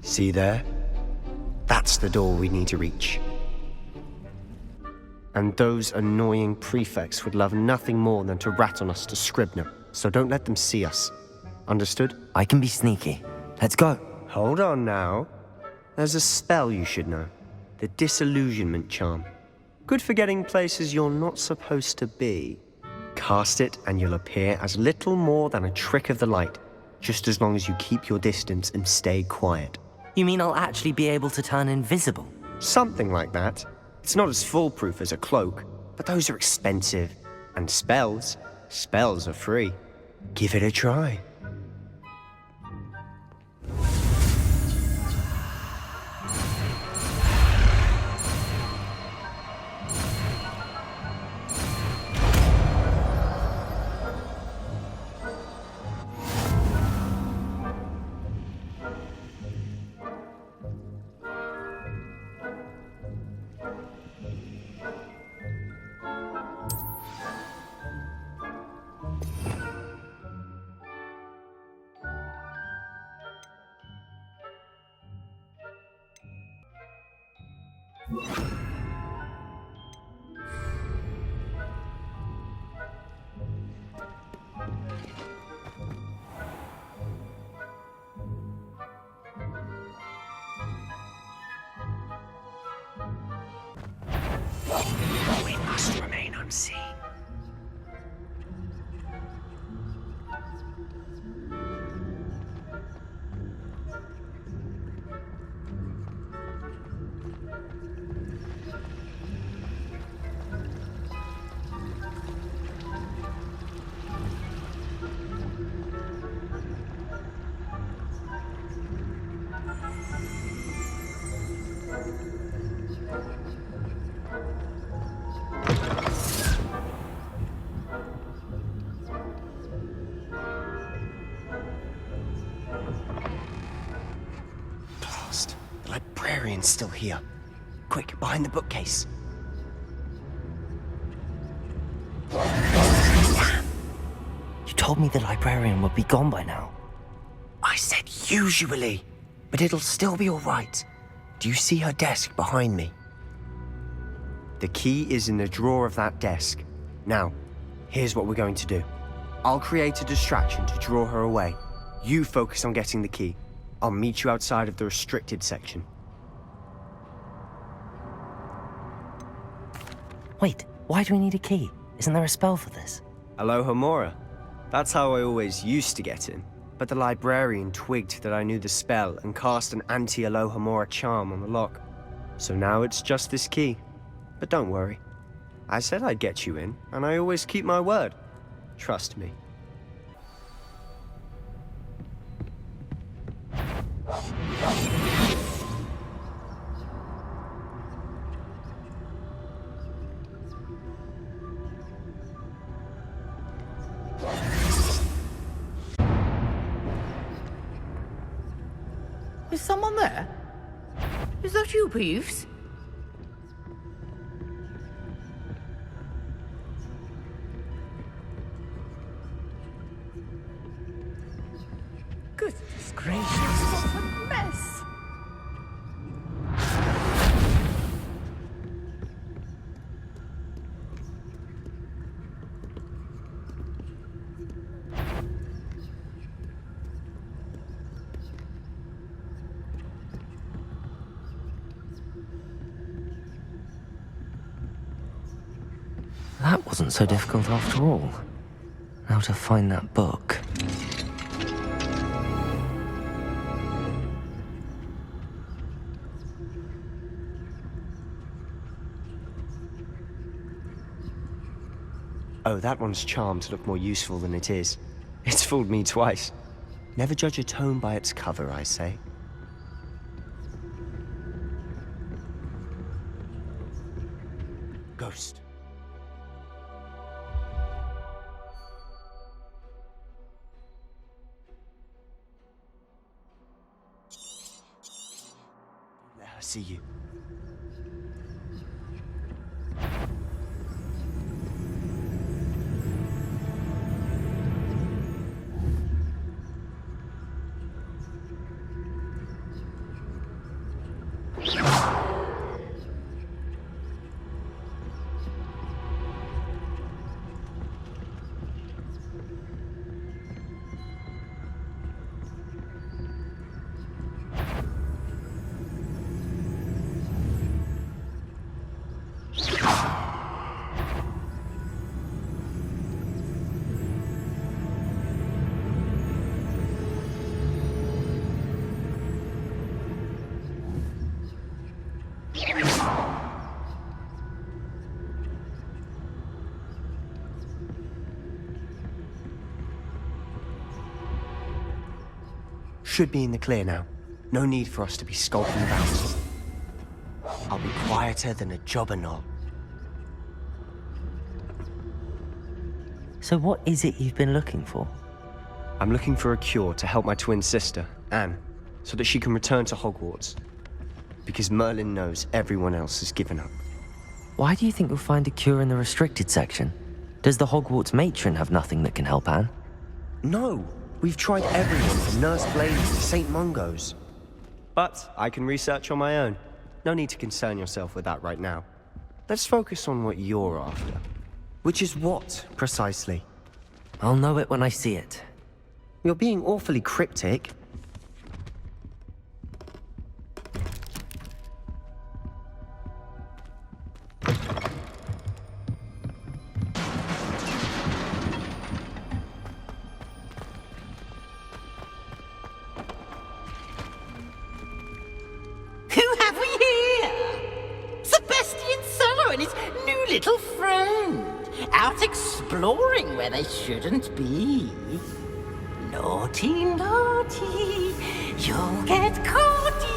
See there? That's the door we need to reach. And those annoying prefects would love nothing more than to rat on us to Scribner, so don't let them see us. Understood? I can be sneaky. Let's go. Hold on now. There's a spell you should know. The Disillusionment Charm. Good for getting places you're not supposed to be. Cast it and you'll appear as little more than a trick of the light, just as long as you keep your distance and stay quiet. You mean I'll actually be able to turn invisible? Something like that. It's not as foolproof as a cloak, but those are expensive. And spells are free. Give it a try. We must remain unseen. The librarian's still here. Quick, behind the bookcase. Damn! You told me the librarian would be gone by now. I said usually, but it'll still be all right. Do you see her desk behind me? The key is in the drawer of that desk. Now, here's what we're going to do. I'll create a distraction to draw her away. You focus on getting the key. I'll meet you outside of the restricted section. Wait, why do we need a key? Isn't there a spell for this? Alohomora. That's how I always used to get in. But the librarian twigged that I knew the spell and cast an anti-Alohomora charm on the lock. So now it's just this key. But don't worry. I said I'd get you in, and I always keep my word. Trust me. Is someone there? Is that you, Peeves? Goodness gracious, what a mess! That wasn't so difficult after all. Now to find that book. Oh, that one's charmed to look more useful than it is. It's fooled me twice. Never judge a tome by its cover, I say. Ghost. Let her see you. should be in the clear now. No need for us to be skulking about. I'll be quieter than a jobberknoll. So what is it you've been looking for? I'm looking for a cure to help my twin sister, Anne, so that she can return to Hogwarts. Because Merlin knows everyone else has given up. Why do you think you'll find a cure in the restricted section? Does the Hogwarts matron have nothing that can help Anne? No! We've tried everyone from Nurse Blaine to St. Mungo's. But I can research on my own. No need to concern yourself with that right now. Let's focus on what you're after. Which is what, precisely? I'll know it when I see it. You're being awfully cryptic. Who have we here? Sebastian Sallow and his new little friend. Out exploring where they shouldn't be. Naughty, naughty, you'll get caughty.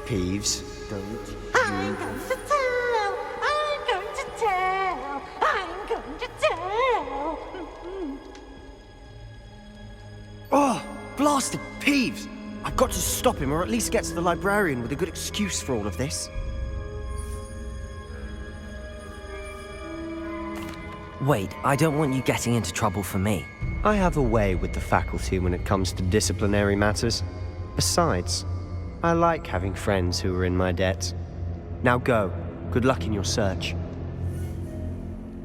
Peeves, don't I'm going to tell, I'm going to tell, I'm going to tell. Oh, blasted Peeves! I've got to stop him, or at least get to the librarian with a good excuse for all of this. Wait, I don't want you getting into trouble for me. I have a way with the faculty when it comes to disciplinary matters. Besides, I like having friends who are in my debt. Now go. Good luck in your search.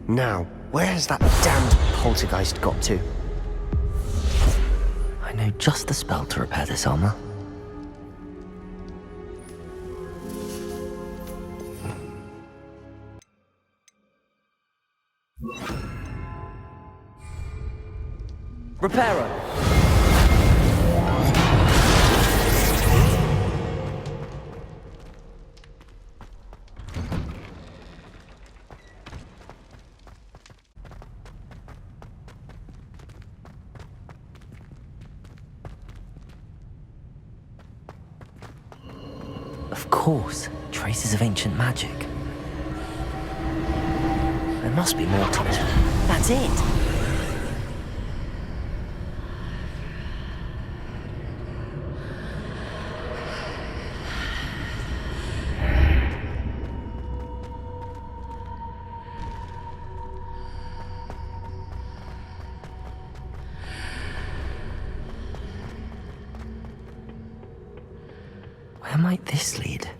Now, where has that damned poltergeist got to? I know just the spell to repair this armor. Reparo! Of course, traces of ancient magic. There must be more to it. That's it! Where might this lead?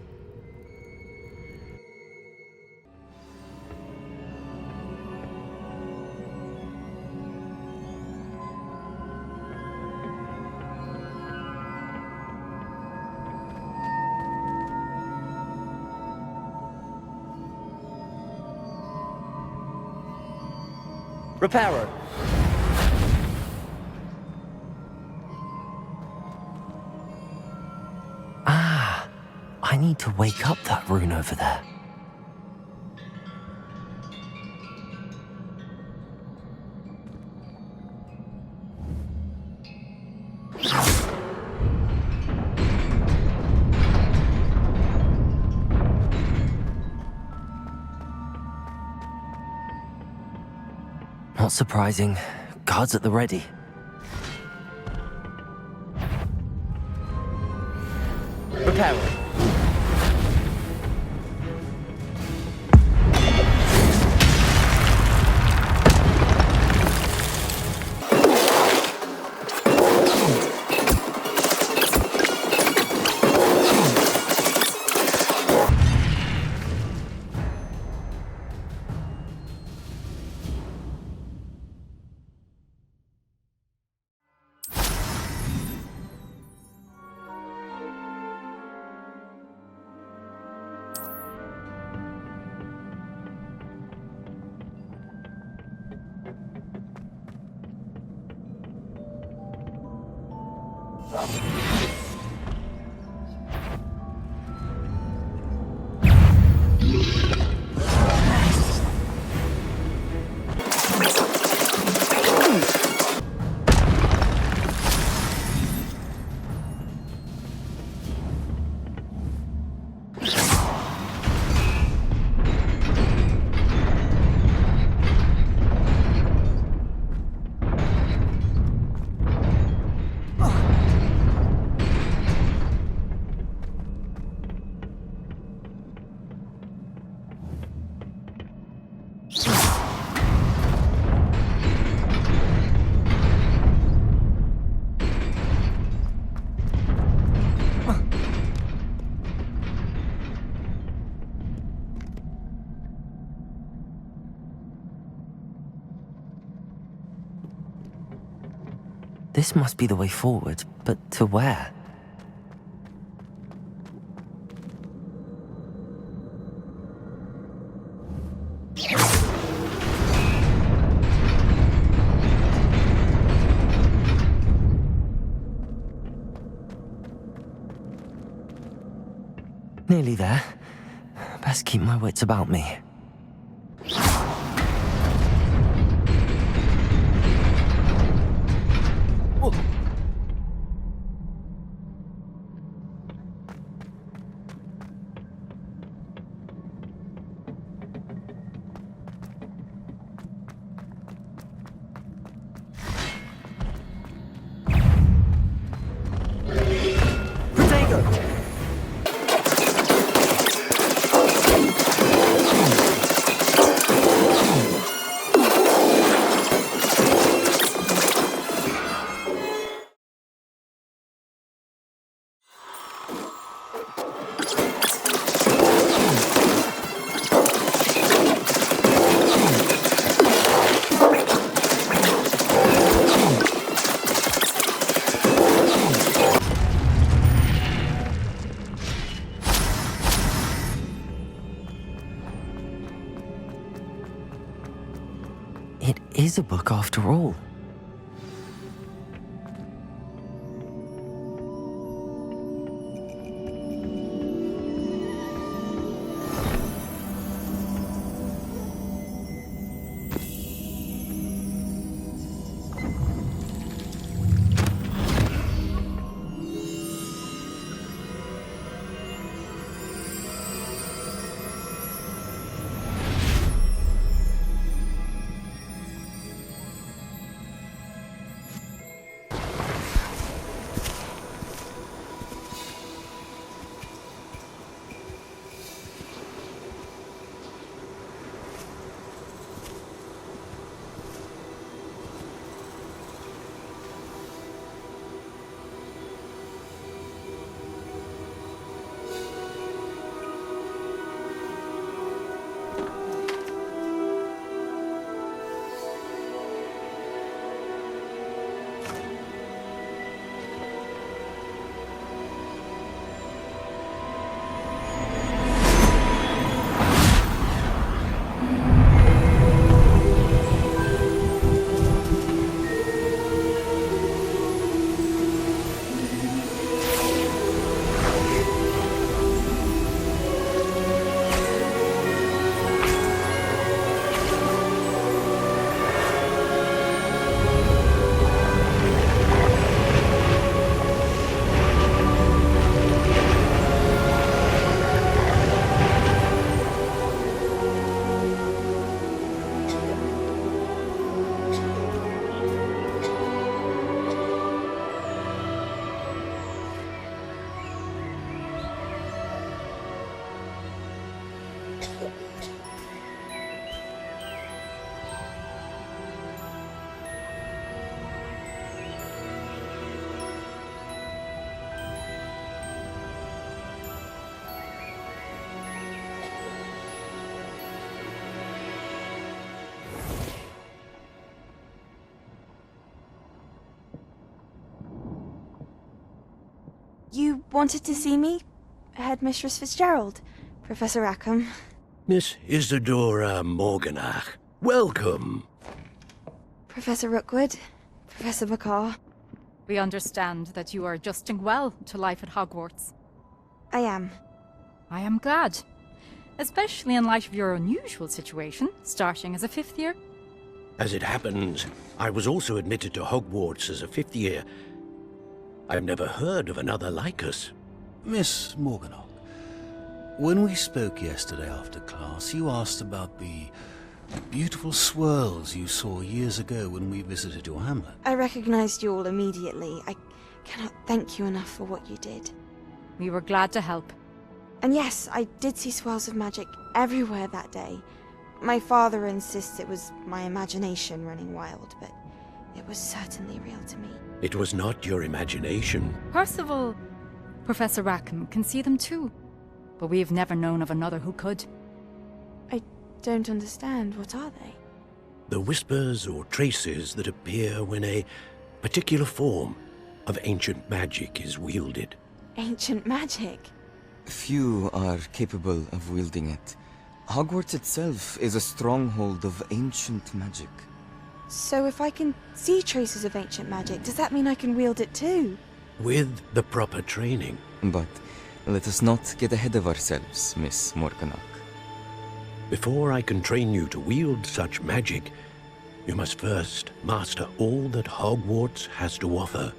Reparo! I need to wake up that rune over there. Not surprising. Guards at the ready. Reparo! This must be the way forward, but to where? Nearly there. Best keep my wits about me. Whoa. It is a book after all. You wanted to see me? Headmistress Fitzgerald, Professor Rackham. Miss Isadora Morganach, welcome. Professor Rookwood, Professor McCaw. We understand that you are adjusting well to life at Hogwarts. I am. I am glad. Especially in light of your unusual situation, starting as a fifth year. As it happens, I was also admitted to Hogwarts as a fifth year. I've never heard of another like us. Miss Morganach, when we spoke yesterday after class, you asked about the beautiful swirls you saw years ago when we visited your hamlet. I recognized you all immediately. I cannot thank you enough for what you did. We were glad to help. And yes, I did see swirls of magic everywhere that day. My father insists it was my imagination running wild, but it was certainly real to me. It was not your imagination. Percival, Professor Rackham can see them too, but we have never known of another who could. I don't understand. What are they? The whispers or traces that appear when a particular form of ancient magic is wielded. Ancient magic? Few are capable of wielding it. Hogwarts itself is a stronghold of ancient magic. So if I can see traces of ancient magic, does that mean I can wield it too? With the proper training. But let us not get ahead of ourselves, Miss Morganach. Before I can train you to wield such magic, you must first master all that Hogwarts has to offer.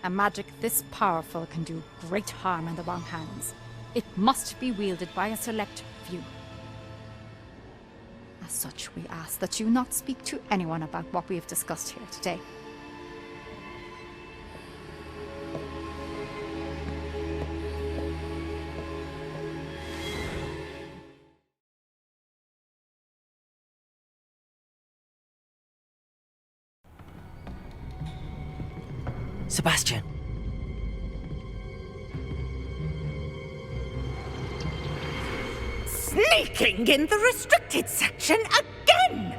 A magic this powerful can do great harm in the wrong hands. It must be wielded by a select few. As such, we ask that you not speak to anyone about what we have discussed here today. Sebastian. Sneaking in the restricted section again!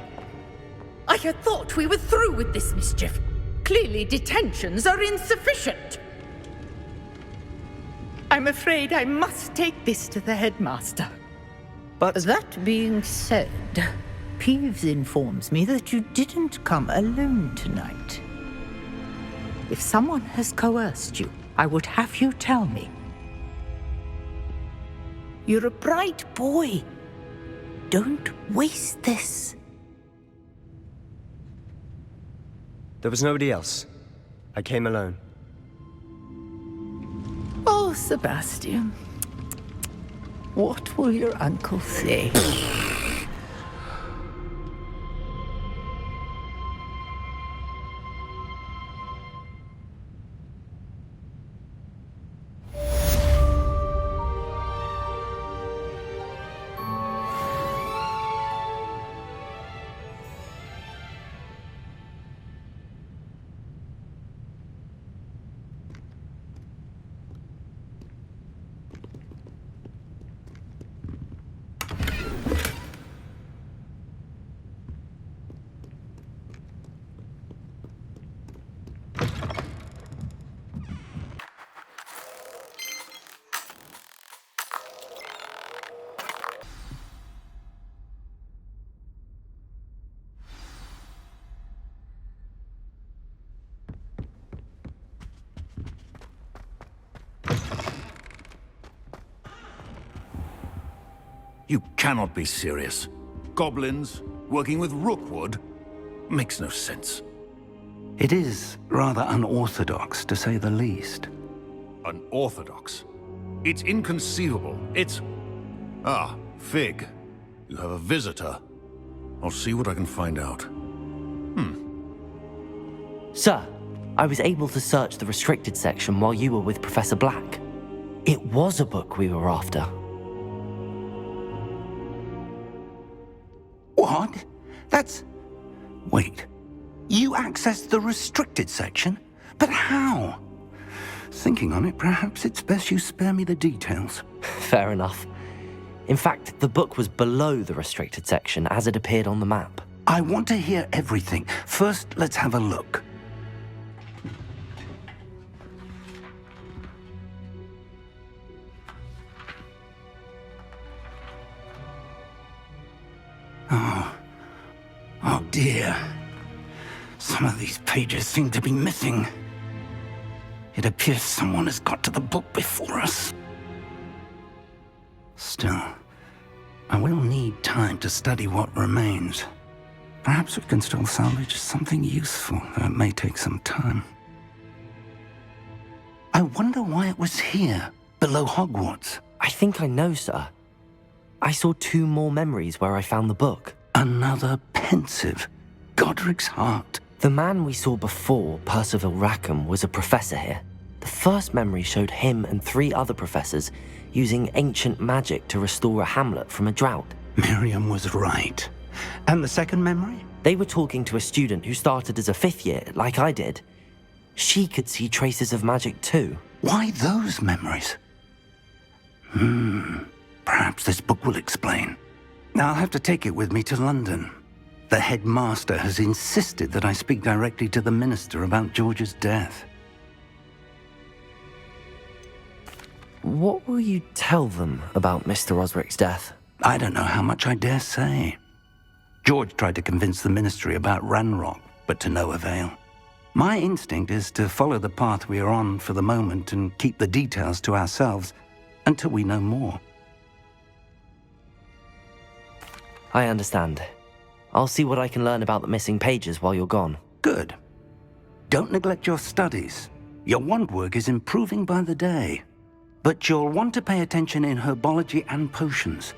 I had thought we were through with this mischief. Clearly detentions are insufficient. I'm afraid I must take this to the headmaster. But that being said, Peeves informs me that you didn't come alone tonight. If someone has coerced you, I would have you tell me. You're a bright boy. Don't waste this. There was nobody else. I came alone. Oh, Sebastian. What will your uncle say? You cannot be serious. Goblins working with Rookwood makes no sense. It is rather unorthodox, to say the least. Unorthodox? It's inconceivable. It's... Ah, Fig. You have a visitor. I'll see what I can find out. Sir, I was able to search the restricted section while you were with Professor Black. It was a book we were after. What? That's... Wait. You accessed the restricted section? But how? Thinking on it, perhaps it's best you spare me the details. Fair enough. In fact, the book was below the restricted section as it appeared on the map. I want to hear everything. First, let's have a look. Oh dear. Some of these pages seem to be missing. It appears someone has got to the book before us. Still, I will need time to study what remains. Perhaps we can still salvage something useful, though it may take some time. I wonder why it was here, below Hogwarts. I think I know, sir. I saw 2 more memories where I found the book. Another pensive. Godric's heart. The man we saw before, Percival Rackham, was a professor here. The first memory showed him and 3 other professors using ancient magic to restore a hamlet from a drought. Miriam was right. And the second memory? They were talking to a student who started as a 5th year, like I did. She could see traces of magic too. Why those memories? Perhaps this book will explain. I'll have to take it with me to London. The headmaster has insisted that I speak directly to the minister about George's death. What will you tell them about Mr. Osric's death? I don't know how much I dare say. George tried to convince the ministry about Ranrock, but to no avail. My instinct is to follow the path we are on for the moment and keep the details to ourselves until we know more. I understand. I'll see what I can learn about the missing pages while you're gone. Good. Don't neglect your studies. Your wand work is improving by the day. But you'll want to pay attention in herbology and potions.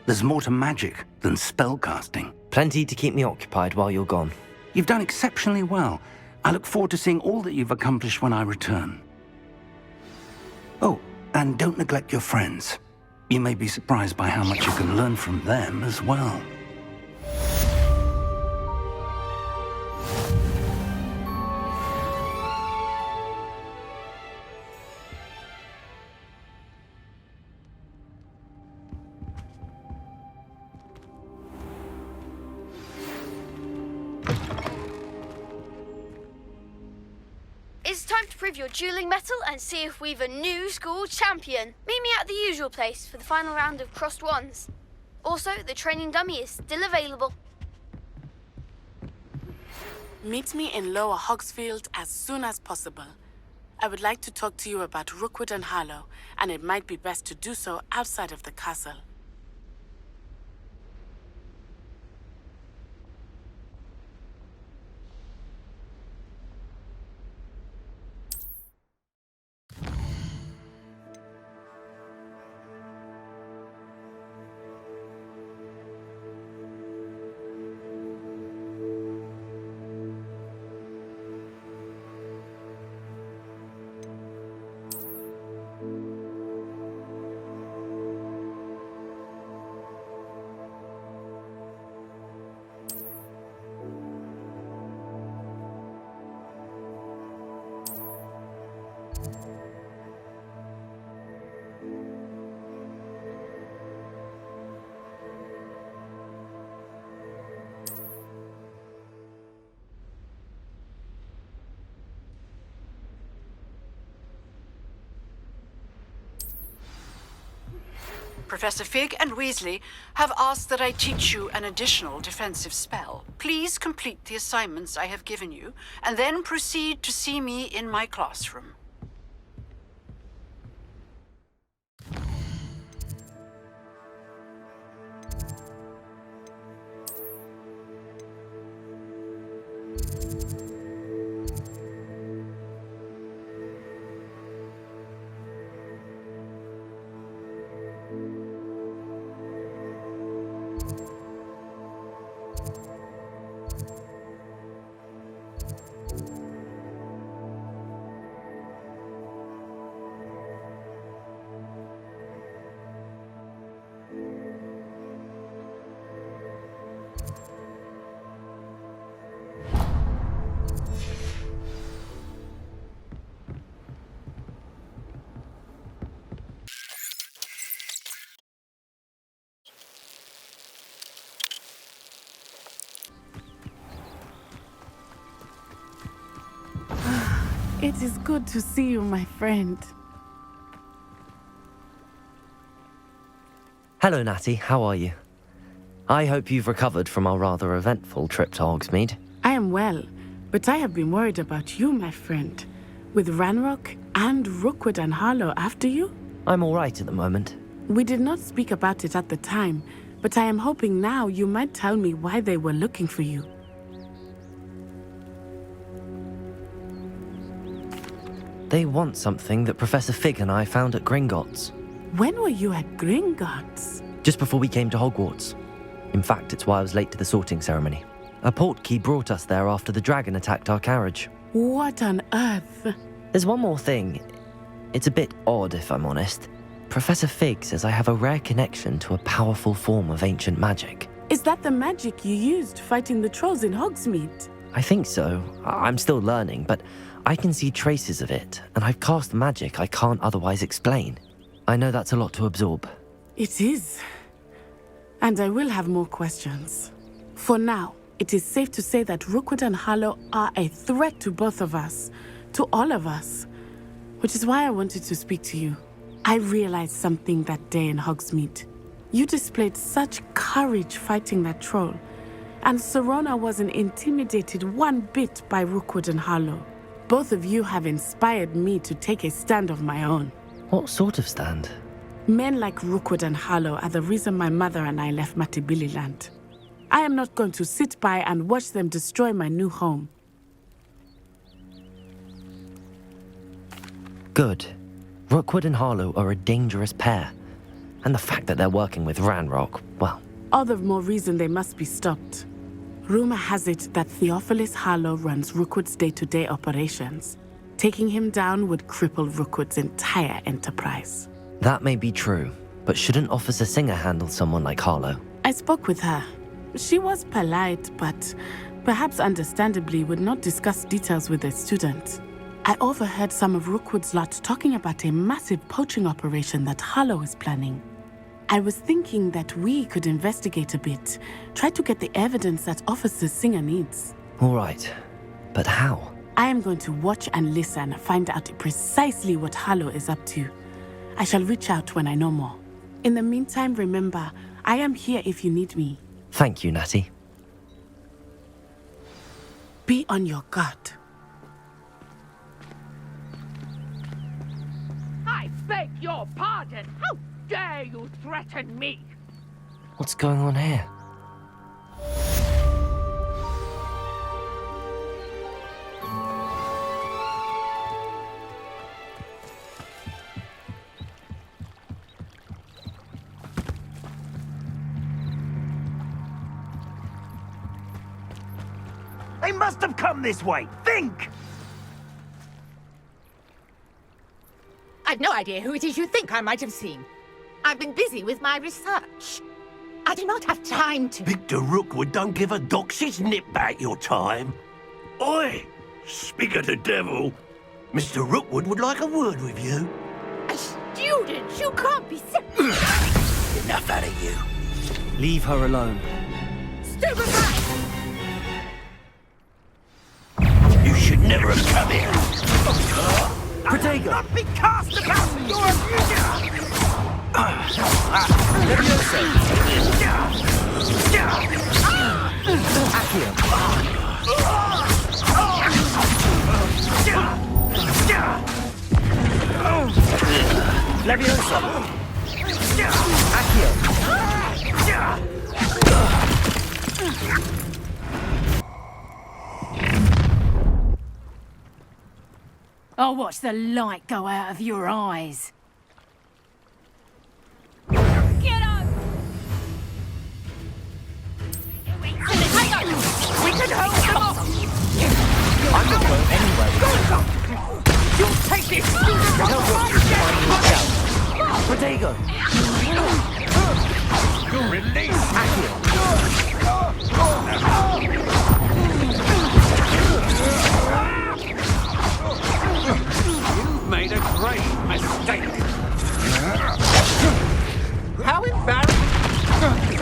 There's more to magic than spellcasting. Plenty to keep me occupied while you're gone. You've done exceptionally well. I look forward to seeing all that you've accomplished when I return. Oh, and don't neglect your friends. You may be surprised by how much you can learn from them as well. It's time to prove your dueling mettle and see if we've a new school champion. Meet me at the usual place for the final round of crossed wands. Also, the training dummy is still available. Meet me in Lower Hogsfield as soon as possible. I would like to talk to you about Rookwood and Harlow, and it might be best to do so outside of the castle. Professor Fig and Weasley have asked that I teach you an additional defensive spell. Please complete the assignments I have given you, and then proceed to see me in my classroom. It is good to see you, my friend. Hello, Natty. How are you? I hope you've recovered from our rather eventful trip to Hogsmeade. I am well, but I have been worried about you, my friend. With Ranrock and Rookwood and Harlow after you? I'm all right at the moment. We did not speak about it at the time, but I am hoping now you might tell me why they were looking for you. They want something that Professor Fig and I found at Gringotts. When were you at Gringotts? Just before we came to Hogwarts. In fact, it's why I was late to the sorting ceremony. A portkey brought us there after the dragon attacked our carriage. What on earth? There's one more thing. It's a bit odd, if I'm honest. Professor Fig says I have a rare connection to a powerful form of ancient magic. Is that the magic you used fighting the trolls in Hogsmeade? I think so. I'm still learning, but I can see traces of it, and I've cast magic I can't otherwise explain. I know that's a lot to absorb. It is. And I will have more questions. For now, it is safe to say that Rookwood and Harlow are a threat to both of us, to all of us, which is why I wanted to speak to you. I realized something that day in Hogsmeade. You displayed such courage fighting that troll, and Serona wasn't intimidated one bit by Rookwood and Harlow. Both of you have inspired me to take a stand of my own. What sort of stand? Men like Rookwood and Harlow are the reason my mother and I left Matabeleland. I am not going to sit by and watch them destroy my new home. Good. Rookwood and Harlow are a dangerous pair. And the fact that they're working with Ranrock, well... All the more reason they must be stopped. Rumor has it that Theophilus Harlow runs Rookwood's day-to-day operations. Taking him down would cripple Rookwood's entire enterprise. That may be true, but shouldn't Officer Singer handle someone like Harlow? I spoke with her. She was polite, but perhaps understandably would not discuss details with a student. I overheard some of Rookwood's lot talking about a massive poaching operation that Harlow is planning. I was thinking that we could investigate a bit, try to get the evidence that Officer Singer needs. All right, but how? I am going to watch and listen, find out precisely what Harlow is up to. I shall reach out when I know more. In the meantime, remember, I am here if you need me. Thank you, Natty. Be on your guard. I beg your pardon. How dare you threaten me? What's going on here? They must have come this way. Think! I've no idea who it is you think I might have seen. I've been busy with my research. I do not have time to... Victor Rookwood don't give a doxy's nip back your time. Oi! Speak of the devil. Mr. Rookwood would like a word with you. A student? You can't be so... Enough out of you. Leave her alone. Stupefy! You should never have come here. Protego! Not be cast about your abuser! Leviosa! I'll watch the light go out of your eyes. Get up! We can hold them off! I'm not going anywhere. You'll take this student off! Protego! Release! You've made a great mistake. How embarrassing!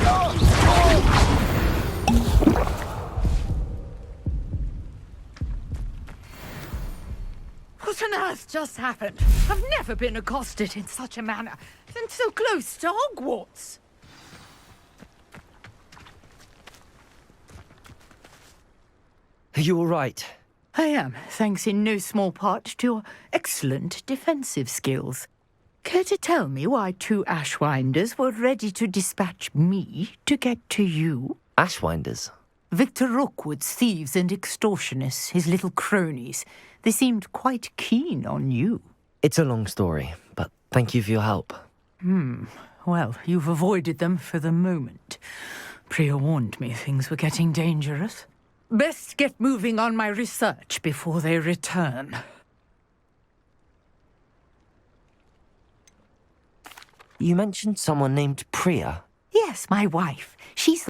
What on earth just happened? I've never been accosted in such a manner, and so close to Hogwarts. Are you all right? I am, thanks in no small part to your excellent defensive skills. Care to tell me why two Ashwinders were ready to dispatch me to get to you? Ashwinders? Victor Rookwood's thieves and extortionists, his little cronies. They seemed quite keen on you. It's a long story, but thank you for your help. Well, you've avoided them for the moment. Priya warned me things were getting dangerous. Best get moving on my research before they return. You mentioned someone named Priya. Yes, my wife. She's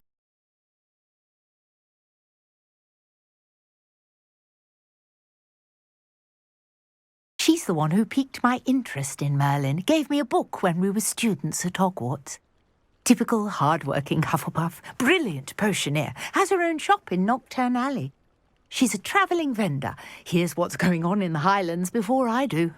the one who piqued my interest in Merlin. Gave me a book when we were students at Hogwarts. Typical hard-working Hufflepuff, brilliant potioneer, has her own shop in Nocturne Alley. She's a travelling vendor, hears what's going on in the Highlands before I do.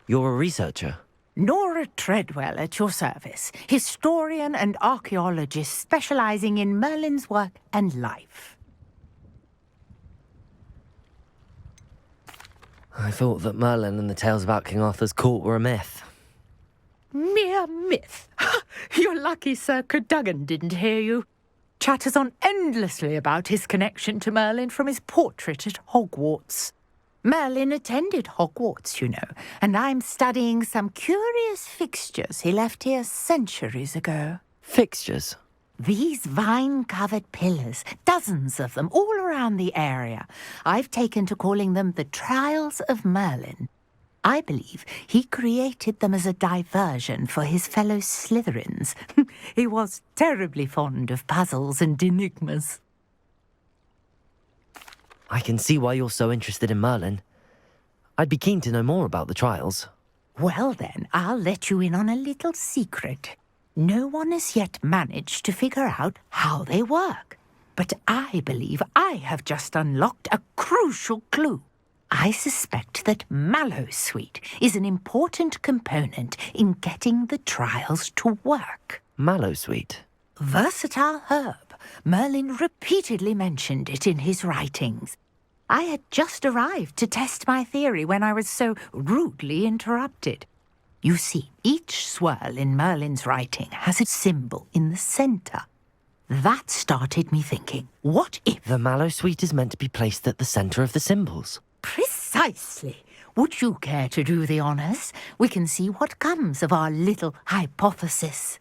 You're a researcher? Nora Treadwell at your service, historian and archaeologist specialising in Merlin's work and life. I thought that Merlin and the tales about King Arthur's court were a myth. Mere myth. You're lucky Sir Cadogan didn't hear you. Chatters on endlessly about his connection to Merlin from his portrait at Hogwarts. Merlin attended Hogwarts, you know, and I'm studying some curious fixtures he left here centuries ago. Fixtures? These vine-covered pillars, dozens of them, all around the area. I've taken to calling them the Trials of Merlin. I believe he created them as a diversion for his fellow Slytherins. He was terribly fond of puzzles and enigmas. I can see why you're so interested in Merlin. I'd be keen to know more about the trials. Well then, I'll let you in on a little secret. No one has yet managed to figure out how they work. But I believe I have just unlocked a crucial clue. I suspect that Mallowsweet is an important component in getting the trials to work. Mallowsweet? Versatile herb. Merlin repeatedly mentioned it in his writings. I had just arrived to test my theory when I was so rudely interrupted. You see, each swirl in Merlin's writing has a symbol in the centre. That started me thinking, what if... The Mallowsweet is meant to be placed at the centre of the symbols. Precisely. Would you care to do the honours? We can see what comes of our little hypothesis.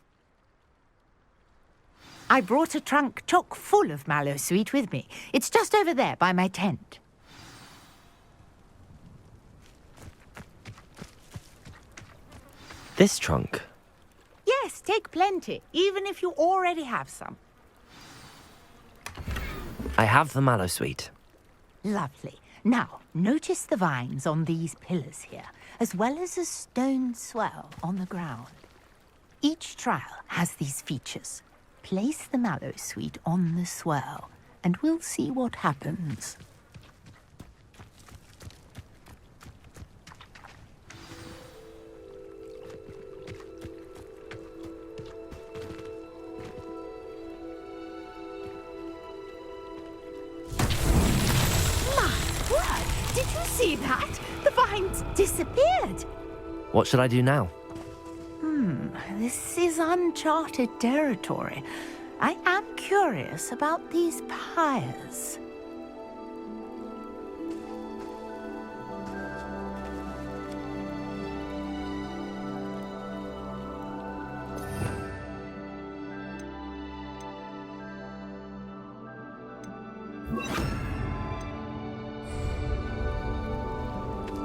I brought a trunk chock full of Mallowsweet with me. It's just over there by my tent. This trunk? Yes, take plenty, even if you already have some. I have the Mallowsweet. Lovely. Now, notice the vines on these pillars here, as well as a stone swell on the ground. Each trial has these features. Place the Mallowsweet on the swirl, and we'll see what happens. Did you see that? The vines disappeared. What should I do now? This is uncharted territory. I am curious about these pyres.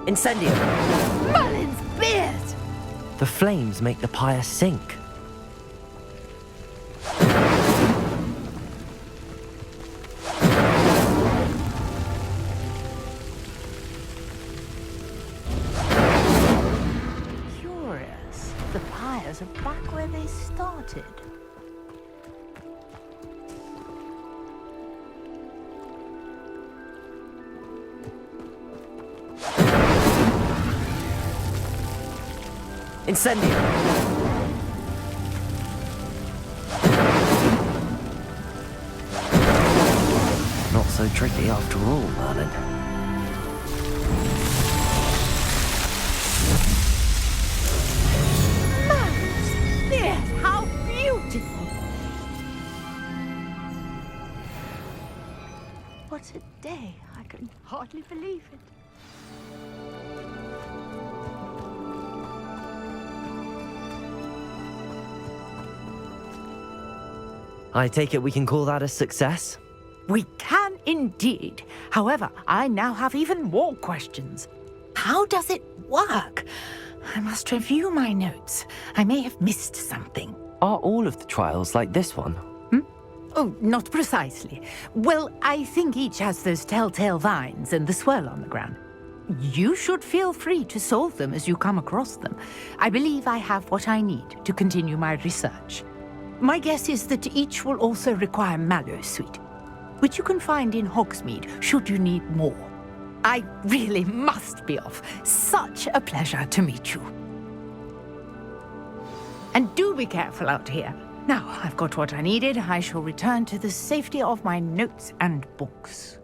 Incendio! Merlin's beard! The flames make the pyre sink. Curious. The pyres are back where they started. Incendio! Not so tricky after all, Merlin. Yes, how beautiful! What a day. I can hardly believe it. I take it we can call that a success? We can indeed. However, I now have even more questions. How does it work? I must review my notes. I may have missed something. Are all of the trials like this one? Oh, not precisely. Well, I think each has those telltale vines and the swirl on the ground. You should feel free to solve them as you come across them. I believe I have what I need to continue my research. My guess is that each will also require Mallowsweet, which you can find in Hogsmeade should you need more. I really must be off. Such a pleasure to meet you. And do be careful out here. Now I've got what I needed, I shall return to the safety of my notes and books.